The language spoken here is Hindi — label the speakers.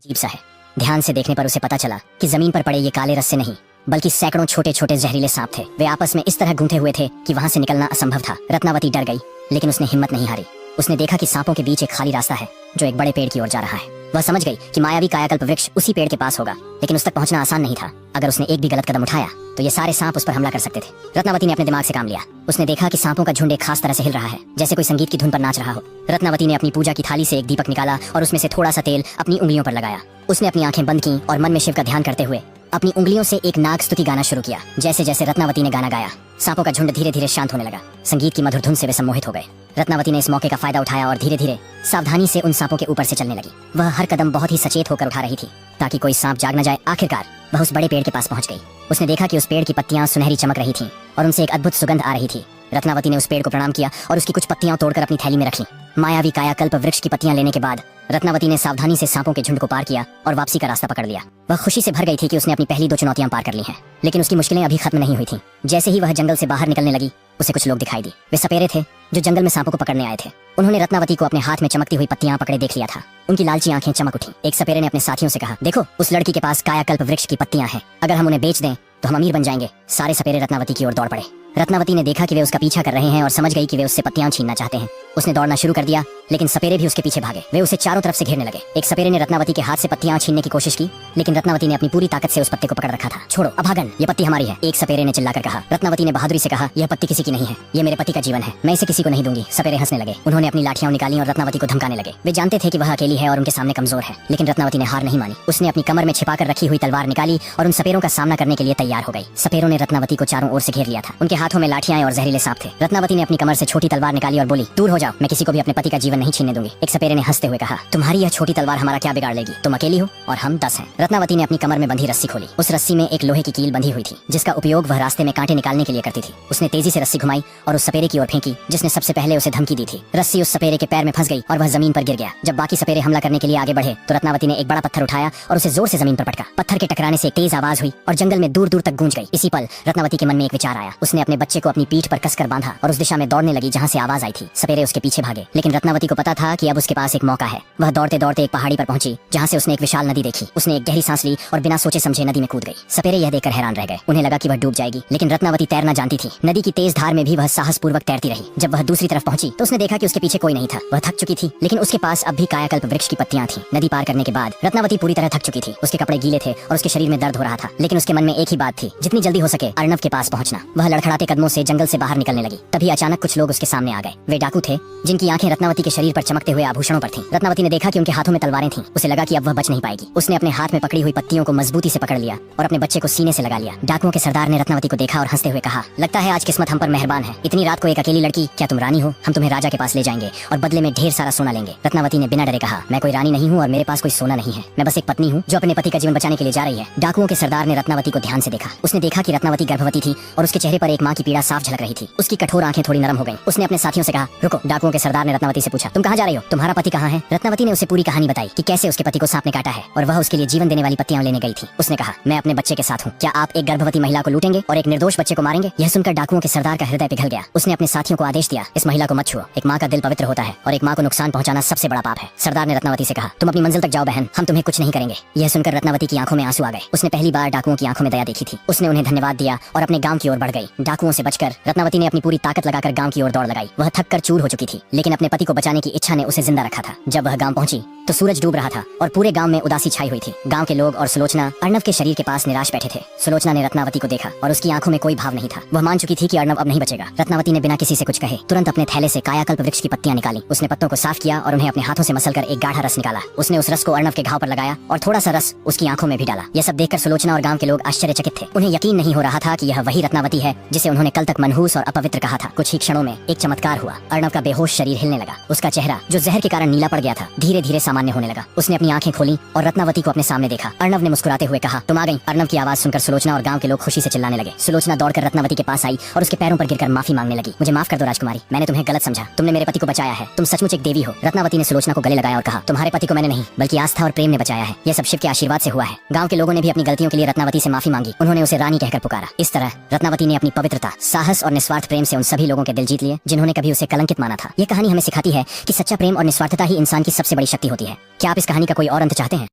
Speaker 1: अजीब सा है। ध्यान से देखने पर उसे पता चला कि जमीन पर पड़े ये काले रस्से नहीं बल्कि सैकड़ों छोटे छोटे जहरीले सांप थे। वे आपस में इस तरह गूंथे हुए थे कि वहां से निकलना असंभव था। रत्नावती डर गई, लेकिन उसने हिम्मत नहीं हारी। उसने देखा कि सांपों के बीच एक खाली रास्ता है जो एक बड़े पेड़ की ओर जा रहा है। वह समझ गई कि मायावी कायाकल्प वृक्ष उसी पेड़ के पास होगा, लेकिन उस तक पहुंचना आसान नहीं था। अगर उसने एक भी गलत कदम उठाया तो ये सारे सांप उस पर हमला कर सकते थे। रत्नावती ने अपने दिमाग से काम लिया। उसने देखा कि सांपों का झुंड एक खास तरह से हिल रहा है, जैसे कोई संगीत की धुन पर नाच रहा हो। रत्नावती ने अपनी पूजा की थाली से एक दीपक निकाला और उसमें से थोड़ा सा तेल अपनी उंगलियों पर लगाया। उसने अपनी आंखें बंद की और मन में शिव का ध्यान करते हुए अपनी उंगलियों से एक नाग स्तुति गाना शुरू किया। जैसे जैसे रत्नावती ने गाना गाया, सांपों का झुंड धीरे धीरे शांत होने लगा। संगीत की मधुर धुन से वे सम्मोहित हो गए। रत्नावती ने इस मौके का फायदा उठाया और धीरे धीरे सावधानी से उन सांपों के ऊपर से चलने लगी। वह हर कदम बहुत ही सचेत होकर उठा रही थी ताकि कोई सांप जाग न जाए। आखिरकार वह उस बड़े पेड़ के पास पहुंच गई। उसने देखा कि उस पेड़ की पत्तियां सुनहरी चमक रही थीं और उनसे एक अद्भुत सुगंध आ रही थी। रत्नावती ने उस पेड़ को प्रणाम किया और उसकी कुछ पत्तियां तोड़कर अपनी थैली में रख लीं। मायावी कायाकल्प वृक्ष की पत्तियां लेने के बाद रत्नावती ने सावधानी से सांपों के झुंड को पार किया और वापसी का रास्ता पकड़ लिया। वह खुशी से भर गई थी कि उसने अपनी पहली 2 चुनौतियां पार कर ली हैं, लेकिन उसकी मुश्किलें अभी खत्म नहीं हुई थीं। जैसे ही वह जंगल से बाहर निकलने लगी, उसे कुछ लोग दिखाई दी। वे सपेरे थे जो जंगल में सांपों को पकड़ने आए थे। उन्होंने रत्नावती को अपने हाथ में चमकती हुई पत्तियां पकड़े देख लिया था। उनकी लालची आंखें चमक उठी। एक सपेरे ने अपने साथियों से कहा, देखो उस लड़की के पास कायाकल्प वृक्ष की पत्तियां हैं, अगर हम उन्हें बेच दें तो हम अमीर बन जाएंगे। सारे सपेरे रत्नावती की ओर दौड़ पड़े। रत्नावती ने देखा कि वे उसका पीछा कर रहे हैं और समझ गई कि वे उससे पत्तियां छीनना चाहते हैं। उसने दौड़ना शुरू कर दिया, लेकिन सपेरे भी उसके पीछे भागे। वे उसे चारों तरफ से घेरने लगे। एक सपेरे ने रत्नावती के हाथ से पत्तियां छीनने की कोशिश की, लेकिन रत्नावती ने अपनी पूरी ताकत से उस पत्ते को पकड़ रखा था। छोड़ो अभागन, ये पत्ती हमारी है, एक सपेरे ने चिल्लाकर कहा। रत्नावती ने बहादुरी से कहा, यह पत्ती किसी की नहीं है, ये मेरे पति का जीवन है, मैं इसे किसी को नहीं दूंगी। सपेरे हंसने लगे। उन्होंने अपनी लाठियां निकाली और रत्नावती को धमकाने लगे। वे जानते थे कि वह अकेली है और उनके सामने कमजोर है, लेकिन रत्नावती ने हार नहीं मानी। उसने अपनी कमर में छिपाकर रखी हुई तलवार निकाली और उन सपेरों का सामना करने के लिए तैयार हो गई। सपेरों ने रत्नावती को चारों ओर से घेर लिया था। उनके हाथों में लाठियां और जहरीले सांप थे। रत्नावती ने अपनी कमर से छोटी तलवार निकाली और बोली, दूर हो जाओ, मैं किसी को भी अपने पति का जीवन नहीं छीनने दूंगी। एक सपेरे ने हंसते हुए कहा, तुम्हारी यह छोटी तलवार हमारा क्या बिगाड़ लेगी, तुम अकेली हो और हम 10 हैं। रत्नावती ने अपनी कमर में बंधी रस्सी खोली। उस रस्सी में एक लोहे की कील बंधी हुई थी, जिसका उपयोग वह रास्ते में कांटे निकालने के लिए करती थी। उसने तेजी से रस्सी घुमाई और उस सपेरे की ओर फेंकी जिसने सबसे पहले उसे धमकी दी थी। रस्सी उस सपेरे के पैर में फंस गई और वह जमीन पर गिर गया। जब बाकी सपेरे हमला करने के लिए आगे बढ़े तो रत्नावती ने एक बड़ा पत्थर उठाया और उसे जोर से जमीन पर पटका। पत्थर के टकराने से एक तेज आवाज हुई और जंगल में दूर दूर तक गूंज गई। इसी पल रत्नावती के मन में एक विचार आया। उसने अपने बच्चे को अपनी पीठ पर कसकर बांधा और उस दिशा में दौड़ने लगी जहाँ से आवाज आई थी। सपेरे उसके पीछे भागे, लेकिन रत्नावती को पता था कि अब उसके पास एक मौका है। वह दौड़ते दौड़ते एक पहाड़ी पर पहुंची जहाँ से उसने एक विशाल नदी देखी। उसने एक गहरी सांस ली और बिना सोचे समझे नदी में कूद गई। सपेरे यह देखकर हैरान रह गए। उन्हें लगा कि वह डूब जाएगी, लेकिन रत्नावती तैरना जानती थी। नदी की तेज धार में भी वह साहसपूर्वक तैरती रही। जब वह दूसरी तरफ पहुंची तो उसने देखा कि उसके पीछे कोई नहीं था। वह थक चुकी थी, लेकिन उसके पास अब भी कायाकल्प वृक्ष की पत्तियां थी। नदी पार करने के बाद रत्नावती पूरी तरह थक चुकी थी। उसके कपड़े गीले थे और उसके शरीर में दर्द हो रहा था, लेकिन उसके मन में एक ही बात थी, जितनी जल्दी हो सके अर्णव के पास पहुंचना। वह लड़खड़ाते कदमों से जंगल से बाहर निकलने लगी। तभी अचानक कुछ लोग उसके सामने आ गए। वे डाकू थे जिनकी आंखें रत्नावती के शरीर पर चमकते हुए आभूषणों पर थीं। रत्नावती ने देखा कि उनके हाथों में तलवारें थीं। उसे लगा कि अब वह बच नहीं पाएगी। उसने अपने हाथ में पकड़ी हुई पत्तियों को मजबूती से पकड़ लिया और अपने बच्चे को सीने से लगा लिया। डाकुओं के सरदार ने रत्नावती को देखा और हंसते हुए कहा, लगता है आज किस्मत हम पर मेहरबान है। इतनी रात को एक अकेली लड़की, क्या तुम रानी हो? हम तुम्हें राजा के पास ले जाएंगे और बदले में ढेर सारा सोना लेंगे। रत्नावती ने बिना डरे कहा, मैं कोई रानी नहीं हूँ और मेरे पास कोई सोना नहीं है, मैं बस एक पत्नी हूँ जो अपने पति का जीवन बचाने के लिए जा रही है। डाकुओं के सरदार ने रत्नावती को ध्यान से देखा। उसने देखा कि रत्नावती गर्भवती थी और उसके चेहरे पर एक माँ की पीड़ा साफ झलक रही थी। उसकी कठोर आंखें थोड़ी नरम हो गईं। उसने अपने साथियों से कहा, रुको। डाकुओं के सरदार ने रत्नावती से पूछा, तुम कहाँ जा रही हो? तुम्हारा पति कहाँ है? रत्नावती ने उसे पूरी कहानी बताई कि कैसे उसके पति को सांप ने काटा है और वह उसके लिए जीवन देने वाली पत्तियां लेने गई थी। उसने कहा, मैं अपने बच्चे के साथ हूँ, क्या आप एक गर्भवती महिला को लूटेंगे और एक निर्दोष बच्चे को मारेंगे? यह सुनकर डाकुओं के सरदार का हृदय पिघल गया। उसने अपने साथियों को आदेश दिया, इस महिला को मत छुओ। एक माँ का दिल पवित्र होता है और एक माँ को नुकसान पहुंचाना सबसे बड़ा पाप है। सरदार ने रत्नावती से कहा, तुम अपनी मंजिल तक जाओ बहन, हम तुम्हें कुछ नहीं करेंगे। यह सुनकर रत्नावती की आंखों में आंसू आ गए। उसने पहली बार डाकुओं की आंखों में दया देखी थी। उसने उन्हें धन्यवाद दिया और अपने गांव की ओर बढ़ गई। डाकुओं से बचकर रत्नावती ने अपनी पूरी ताकत लगाकर गांव की ओर दौड़ लगाई। वह थक कर चूर हो चुकी थी, लेकिन अपने पति को बचाने की इच्छा ने उसे जिंदा रखा था। जब वह गांव पहुंची तो सूरज डूब रहा था और पूरे गांव में उदासी छाई हुई थी। गांव के लोग और सुलोचना अर्णव के शरीर के पास निराश बैठे थे। सुलोचना ने रत्नावती को देखा और उसकी आंखों में कोई भाव नहीं था। वह मान चुकी थी कि अर्णव अब नहीं बचेगा। रत्नावती ने बिना किसी से कुछ कहे तुरंत अपने थैले से कायाकल्प वृक्ष की पत्तियां निकाली। उसने पत्तों को साफ किया और उन्हें अपने हाथों से मसलकर एक गाढ़ा रस निकाला। उसने उस रस को अर्णव के घाव पर लगाया और थोड़ा सा रस उसकी आंखों में भी डाला। यह सब देखकर सुलोचना और गांव के लोग आश्चर्यचकित थे। उन्हें यकीन नहीं हो रहा था कि यह वही रत्नावती है जिसे उन्होंने कल तक मनहूस और अपवित्र कहा था। कुछ ही क्षणों में एक चमत्कार हुआ। अर्णव का बेहोश शरीर हिलने लगा। उसका चेहरा जो जहर के कारण नीला पड़ गया था धीरे धीरे सामान्य होने लगा। उसने अपनी आंखें खोली और रत्नावती को अपने सामने देखा। अर्णव ने मुस्कुराते हुए कहा, तुम आ गई। अर्णव की आवाज सुनकर सुलोचना और गांव के लोग खुशी से चिल्लाने लगे। सुलोचना दौड़कर रत्नावती के पास आई और उसके पैरों पर गिरकर माफी मांगने लगी। मुझे माफ कर दो राजकुमारी, मैंने तुम्हें गलत समझा। तुमने मेरे पति को बचाया है, तुम सचमुच एक देवी हो। रत्नावती ने सुलोचना को गले लगाया और कहा, तुम्हारे पति को मैंने नहीं बल्कि आस्था और प्रेम ने बचाया है। यह सब शिव के आशीर्वाद से हुआ है। गांव के लोगों ने भी अपनी गलतियों के लिए रत्नावती से माफी मांगी। उन्होंने उसे रानी कहकर पुकारा। इस तरह रत्नावती ने अपनी पवित्रता, साहस और निस्वार्थ प्रेम से उन सभी लोगों के दिल जीत लिए जिन्होंने कभी उसे कलंकित माना था। यह कहानी हमें सिखाती है कि सच्चा प्रेम और निस्वार्थता ही इंसान की सबसे बड़ी शक्ति होती है। क्या आप इस कहानी का कोई और अंत चाहते हैं?